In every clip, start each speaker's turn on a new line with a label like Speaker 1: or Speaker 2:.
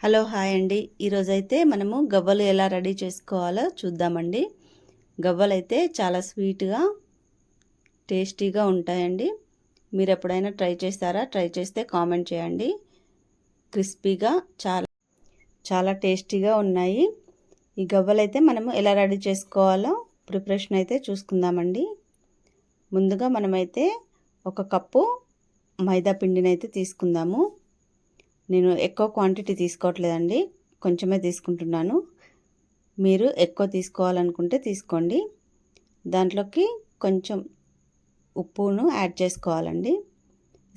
Speaker 1: Hello hi అండి. ఈరోజైతే మనము గవ్వలు ఎలా రెడీ చేసుకోవాలో చూద్దామండి. గవ్వలు అయితే చాలా స్వీట్గా టేస్టీగా ఉంటాయండి. మీరు ఎప్పుడైనా ట్రై చేస్తారా? ట్రై చేస్తే కామెంట్ చేయండి. క్రిస్పీగా చాలా చాలా టేస్టీగా ఉన్నాయి. ఈ గవ్వలు అయితే మనము ఎలా రెడీ చేసుకోవాలో ప్రిపరేషన్ అయితే చూసుకుందామండి. ముందుగా మనమైతే 1 కప్పు మైదా పిండిని అయితే తీసుకుందాము. నేను ఎక్కువ క్వాంటిటీ తీసుకోవట్లేదండి, కొంచెమే తీసుకుంటున్నాను. మీరు ఎక్కువ తీసుకోవాలనుకుంటే తీసుకోండి. దాంట్లోకి కొంచెం ఉప్పును యాడ్ చేసుకోవాలండి.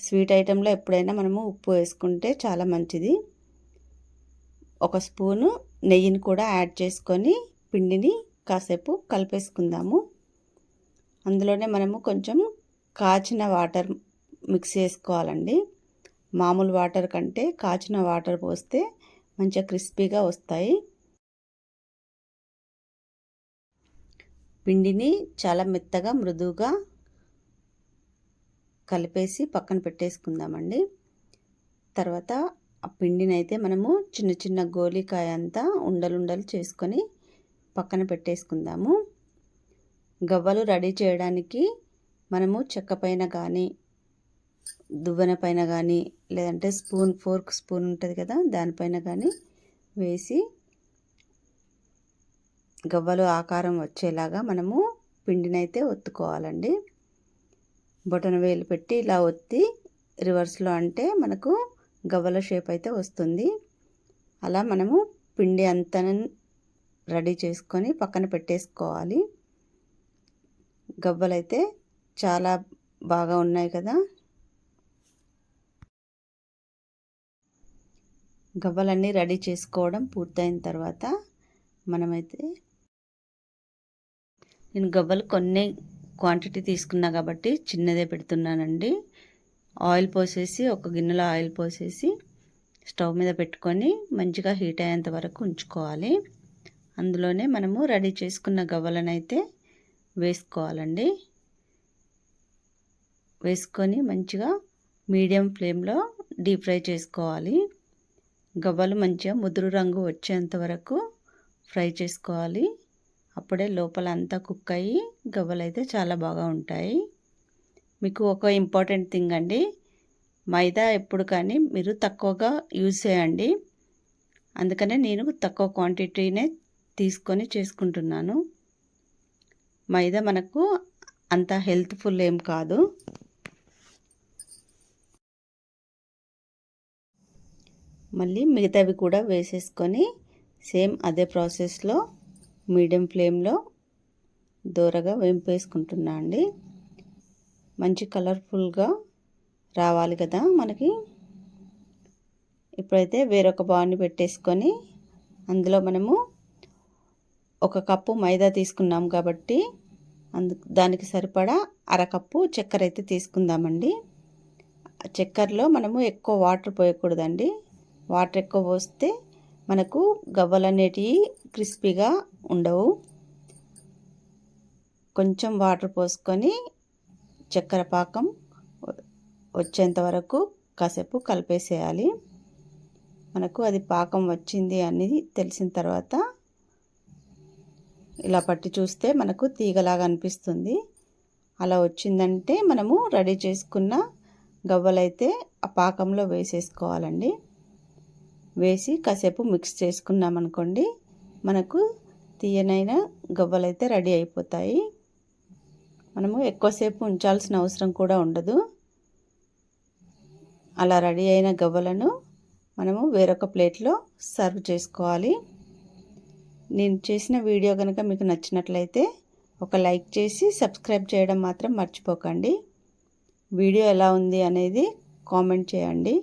Speaker 1: స్వీట్ ఐటెంలో ఎప్పుడైనా మనము ఉప్పు వేసుకుంటే చాలా మంచిది. 1 స్పూను నెయ్యిని కూడా యాడ్ చేసుకొని పిండిని కాసేపు కలిపేసుకుందాము. అందులోనే మనము కొంచెం కాచిన వాటర్ మిక్స్ చేసుకోవాలండి. మామూలు వాటర్ కంటే కాచిన వాటర్ పోస్తే మంచిగా క్రిస్పీగా వస్తాయి. పిండిని చాలా మెత్తగా మృదువుగా కలిపేసి పక్కన పెట్టేసుకుందామండి. తర్వాత ఆ పిండిని అయితే మనము చిన్న చిన్న గోళీకాయ అంతా ఉండలుండలు చేసుకొని పక్కన పెట్టేసుకుందాము. గవ్వలు రెడీ చేయడానికి మనము చెక్క పైన కానీ దువ్వెన పైన కానీ లేదంటే ఫోర్క్ స్పూన్ ఉంటుంది కదా, దానిపైన కానీ వేసి గవ్వలు ఆకారం వచ్చేలాగా మనము పిండినైతే ఒత్తుకోవాలండి. బొటన వేలు పెట్టి ఇలా ఒత్తి రివర్స్లో అంటే మనకు గవ్వల షేప్ అయితే వస్తుంది. అలా మనము పిండి అంతా రెడీ చేసుకొని పక్కన పెట్టేసుకోవాలి. గవ్వలైతే చాలా బాగా ఉన్నాయి కదా. గవ్వలన్నీ రెడీ చేసుకోవడం పూర్తయిన తర్వాత మనమైతే నేను గవ్వలు కొన్ని క్వాంటిటీ తీసుకున్నా కాబట్టి చిన్నదే పెడుతున్నానండి. ఆయిల్ పోసేసి ఒక గిన్నెలో ఆయిల్ పోసేసి స్టవ్ మీద పెట్టుకొని మంచిగా హీట్ అయ్యేంత వరకు ఉంచుకోవాలి. అందులోనే మనము రెడీ చేసుకున్న గవ్వలను అయితే వేసుకోవాలండి. వేసుకొని మంచిగా మీడియం ఫ్లేమ్లో డీప్ ఫ్రై చేసుకోవాలి. గవ్వలు మంచిగా ముదురు రంగు వచ్చేంత వరకు ఫ్రై చేసుకోవాలి. అప్పుడే లోపల అంతా కుక్ అయ్యి గవ్వలు అయితే చాలా బాగా ఉంటాయి. మీకు ఒక ఇంపార్టెంట్ థింగ్ అండి, మైదా ఎప్పుడు కానీ మీరు తక్కువగా యూజ్ చేయండి. అందుకనే నేను తక్కువ క్వాంటిటీనే తీసుకొని చేసుకుంటున్నాను. మైదా మనకు అంత హెల్త్ఫుల్ ఏం కాదు. మళ్ళీ మిగతావి కూడా వేసేసుకొని సేమ్ అదే ప్రాసెస్లో మీడియం ఫ్లేమ్లో దూరగా వేంపేసుకుంటున్నా అండి. మంచి కలర్ఫుల్గా రావాలి కదా మనకి. ఇప్పుడైతే వేరొక బౌల్ని పెట్టేసుకొని అందులో మనము 1 కప్పు మైదా తీసుకున్నాం కాబట్టి దానికి సరిపడా 1/2 కప్పు చక్కెర అయితే తీసుకుందామండి. చక్కెరలో మనము ఎక్కువ వాటర్ పోయకూడదండి. వాటర్ ఎక్కువ పోస్తే మనకు గవ్వలు అనేటివి క్రిస్పీగా ఉండవు. కొంచెం వాటర్ పోసుకొని చక్కెర పాకం వచ్చేంత వరకు కాసేపు కలిపేసేయాలి. మనకు అది పాకం వచ్చింది అనేది తెలిసిన తర్వాత ఇలా పట్టి చూస్తే మనకు తీగలాగా అనిపిస్తుంది. అలా వచ్చిందంటే మనము రెడీ చేసుకున్న గవ్వలైతే ఆ పాకంలో వేసేసుకోవాలండి. వేసి కాసేపు మిక్స్ చేసుకున్నామనుకోండి, మనకు తీయనైన గవ్వలైతే రెడీ అయిపోతాయి. మనము ఎక్కువసేపు ఉంచాల్సిన అవసరం కూడా ఉండదు. అలా రెడీ అయిన గవ్వలను మనము వేరొక ప్లేట్లో సర్వ్ చేసుకోవాలి. నేను చేసిన వీడియో కనుక మీకు నచ్చినట్లయితే ఒక లైక్ చేసి సబ్స్క్రైబ్ చేయడం మాత్రం మర్చిపోకండి. వీడియో ఎలా ఉంది అనేది కామెంట్ చేయండి.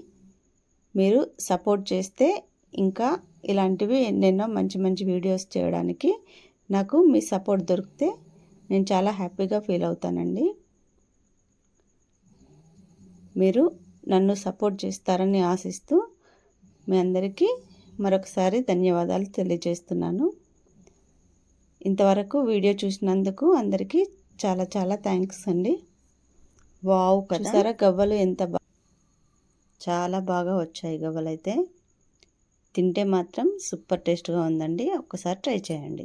Speaker 1: మీరు సపోర్ట్ చేస్తే ఇంకా ఇలాంటివి ఎన్నెన్నో మంచి మంచి వీడియోస్ చేయడానికి నాకు మీ సపోర్ట్ దొరికితే నేను చాలా హ్యాపీగా ఫీల్ అవుతానండి. మీరు నన్ను సపోర్ట్ చేస్తారని ఆశిస్తూ మీ అందరికీ మరొకసారి ధన్యవాదాలు తెలియజేస్తున్నాను. ఇంతవరకు వీడియో చూసినందుకు అందరికీ చాలా చాలా థ్యాంక్స్ అండి. వావ్ కదా, చూసారా గవ్వలు ఎంత చాలా బాగా వచ్చాయి గవ్వలైతే. తింటే మాత్రం సూపర్ టేస్ట్గా ఉందండి. ఒక్కసారి ట్రై చేయండి.